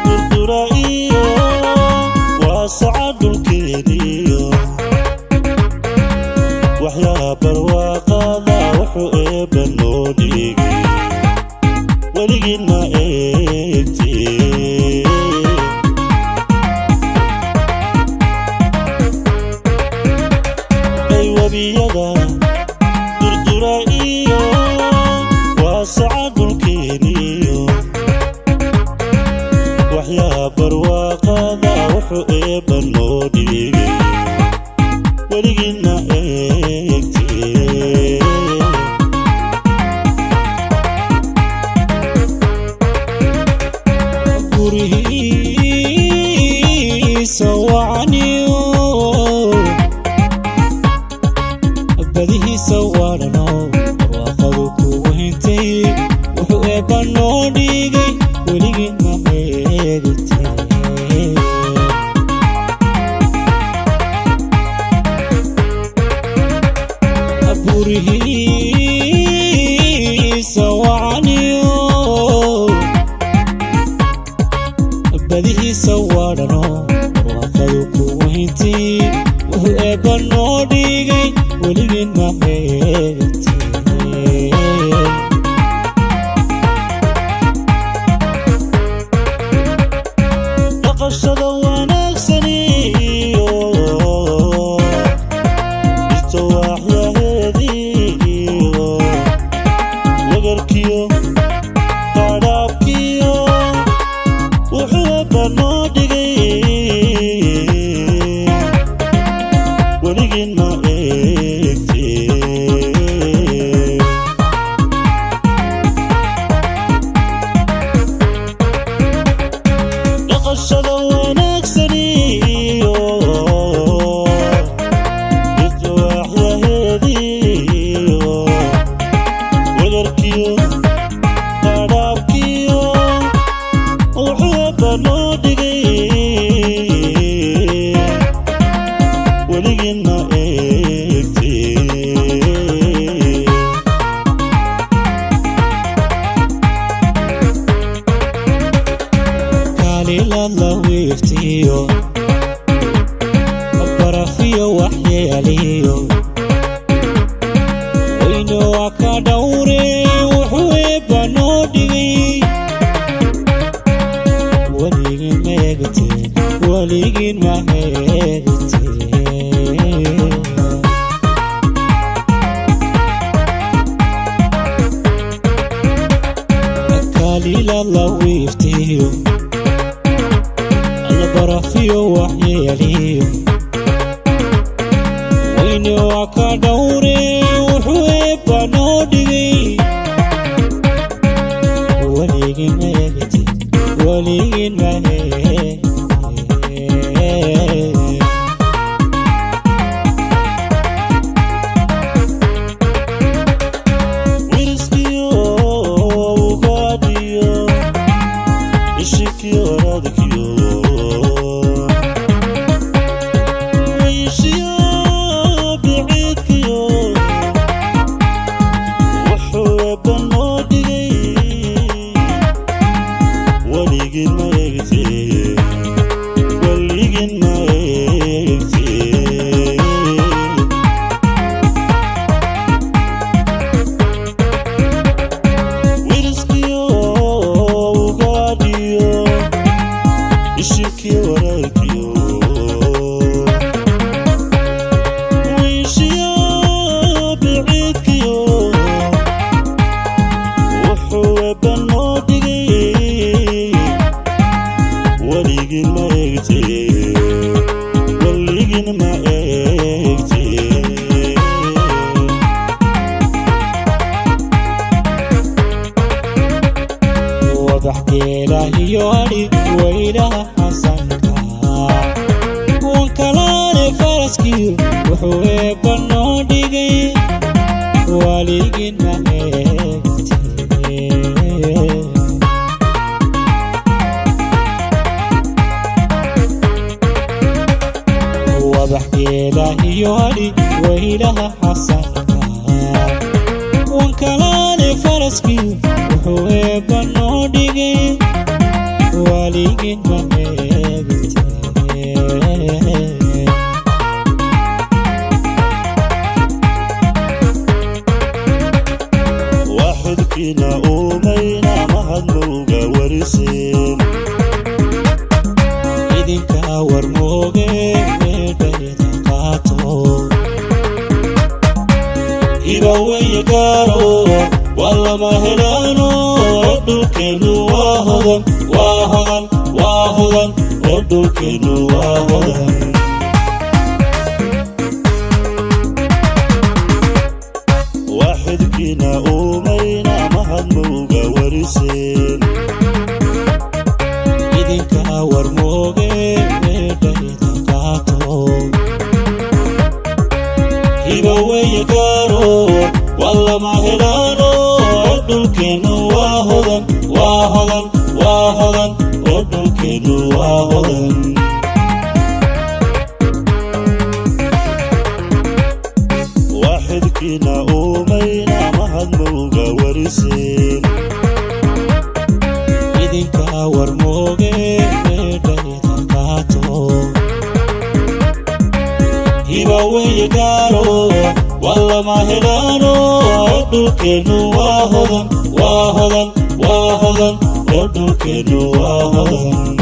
durduraiyo waasacadul keeniyo waxyaa barwaaqada wuxuu eebba noo dhigay weligin ma eegtee ay wabiyada durduraiyo waasacadul keeniyo waxyaa barwaaqada wuxuu eebba noo dhigay weligin ma eegtee gurihiisa wacaniyo badihiisa waadhano barwaaqadu kugu hintay wuxuu eebba noo dhigay weligin ma eegtee gurihiisa wacaniyo badihiisa waadhano barwaaqadu kugu hintay wuxuu eebba noo dhigay weligin ma eegtee dhaqashada wanaagsaniyo dhirta waaxyaheediyo wagarkiyo qadhaabkiyo wuxuu eebba noo dhigay weligin ma eegtee dhaqashada wanaagsaniyo dhirta waaxyaheediyo wagarkiyo qadhaabkiyo wuxuu eebba noo dhigay weligin ma eegtee kaalilad la wiiftiyo barafiyo waxyeeliyo weyno waa ka dhowre wuxuu eebba noo dhigay weligin ma eegtee weligin ma eegtee kaalilad la wiiftiyo alla barafiyo waxyeeliyo weyne waa ka dhowre wuxuu eebba noo dhigay weligin ma eegtee weligin ma eegtee wiriskiyo ugaadhiyo ishikiyo radkiyo wiishiyo biciidkiyo wuxuu eebba noo dhigay weligin ma eegtee weligin ma eegtee wiriskiyo ugaadhiyo ishikiyo radkiyo wiishiyo biciidkiyo wuxuu eebba noo dhigay weligin ma eegtee weligin ma eegtee wadax geelahiyo adhi weynaha xasanka wan kalaane faraskiyo wuxuu eebba noo dhigay weligin ma eegtee wadax geelahiyo adhi weynaha xasanka wan kalaane faraskiyo wuxuu eebba noo dhigay weligin ma eegtee waxidkina uumayna mahadnowga wariseen idinka war mooge meedhayda qaato hiba weeye gaaro wallama helaano dhulkeenu waa hodan waa hodan waa hodan oo dhulkeenu waa hodan waxidkina uumayna mahadnowga wariseen idinka war mooge meedhayda qaato hiba weeye gaaro wallama helaano dhulkeenu waa hodan waa hodan waa hodan oo dhulkeenu waa hodan waxidkina uumayna mahadnowga wariseen idinka war mooge meedhayda qaato hiba weeye gaaro wallama helaano dhulkeenu waa hodan waa hodan waa hodan oo dhulkeenu waa hodan